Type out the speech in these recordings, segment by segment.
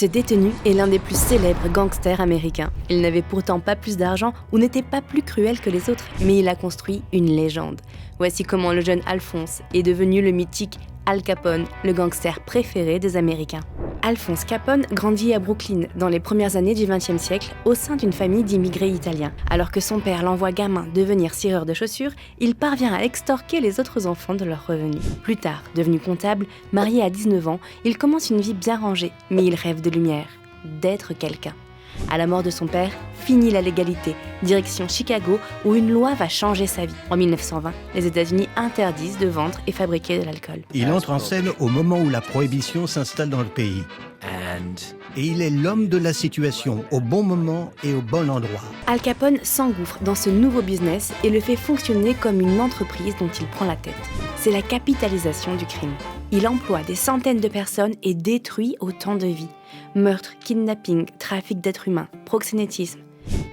Ce détenu est l'un des plus célèbres gangsters américains. Il n'avait pourtant pas plus d'argent ou n'était pas plus cruel que les autres, mais il a construit une légende. Voici comment le jeune Alphonse est devenu le mythique Al Capone, le gangster préféré des Américains. Alphonse Capone grandit à Brooklyn dans les premières années du XXe siècle au sein d'une famille d'immigrés italiens. Alors que son père l'envoie gamin devenir cireur de chaussures, il parvient à extorquer les autres enfants de leurs revenus. Plus tard, devenu comptable, marié à 19 ans, il commence une vie bien rangée, mais il rêve de lumière, d'être quelqu'un. À la mort de son père, finit la légalité, direction Chicago où une loi va changer sa vie. En 1920, les États-Unis interdisent de vendre et fabriquer de l'alcool. Il entre en scène au moment où la prohibition s'installe dans le pays. Et il est l'homme de la situation, au bon moment et au bon endroit. Al Capone s'engouffre dans ce nouveau business et le fait fonctionner comme une entreprise dont il prend la tête. C'est la capitalisation du crime. Il emploie des centaines de personnes et détruit autant de vies. Meurtre, kidnapping, trafic d'êtres humains, proxénétisme.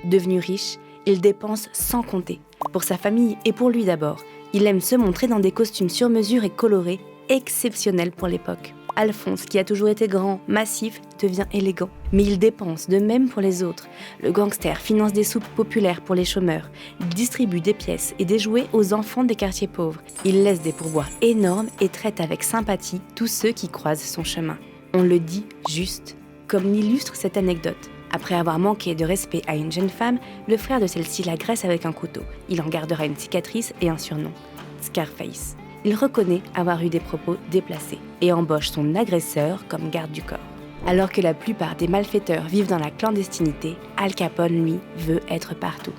Devenu riche, il dépense sans compter. Pour sa famille et pour lui d'abord. Il aime se montrer dans des costumes sur mesure et colorés, exceptionnels pour l'époque. Alphonse, qui a toujours été grand, massif, devient élégant. Mais il dépense de même pour les autres. Le gangster finance des soupes populaires pour les chômeurs. Il distribue des pièces et des jouets aux enfants des quartiers pauvres. Il laisse des pourboires énormes et traite avec sympathie tous ceux qui croisent son chemin. On le dit juste, comme l'illustre cette anecdote. Après avoir manqué de respect à une jeune femme, le frère de celle-ci l'agresse avec un couteau. Il en gardera une cicatrice et un surnom, Scarface. Il reconnaît avoir eu des propos déplacés et embauche son agresseur comme garde du corps. Alors que la plupart des malfaiteurs vivent dans la clandestinité, Al Capone, lui, veut être partout.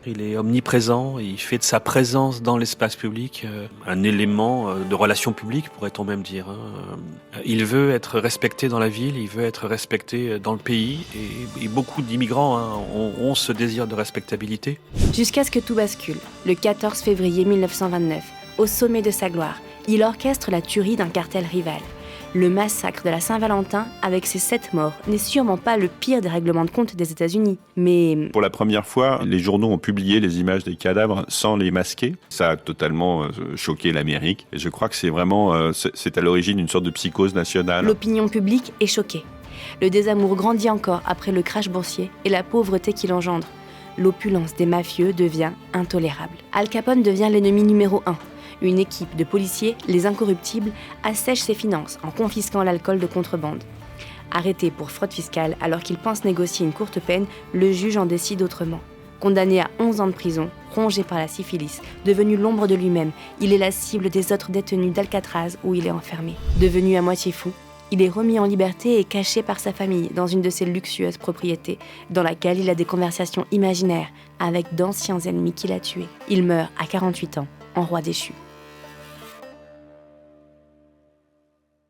Il est omniprésent, il fait de sa présence dans l'espace public un élément de relation publique, pourrait-on même dire. Il veut être respecté dans la ville, il veut être respecté dans le pays, et beaucoup d'immigrants ont ce désir de respectabilité. Jusqu'à ce que tout bascule, le 14 février 1929, au sommet de sa gloire, il orchestre la tuerie d'un cartel rival. Le massacre de la Saint-Valentin, avec ses 7 morts, n'est sûrement pas le pire des règlements de compte des États-Unis, mais... Pour la première fois, les journaux ont publié les images des cadavres sans les masquer. Ça a totalement choqué l'Amérique. Et je crois que c'est vraiment, c'est à l'origine d'une sorte de psychose nationale. L'opinion publique est choquée. Le désamour grandit encore après le crash boursier et la pauvreté qu'il engendre. L'opulence des mafieux devient intolérable. Al Capone devient l'ennemi numéro 1. Une équipe de policiers, les incorruptibles, assèche ses finances en confisquant l'alcool de contrebande. Arrêté pour fraude fiscale alors qu'il pense négocier une courte peine, le juge en décide autrement. Condamné à 11 ans de prison, rongé par la syphilis, devenu l'ombre de lui-même, il est la cible des autres détenus d'Alcatraz où il est enfermé. Devenu à moitié fou, il est remis en liberté et caché par sa famille dans une de ses luxueuses propriétés, dans laquelle il a des conversations imaginaires avec d'anciens ennemis qu'il a tués. Il meurt à 48 ans, en roi déchu.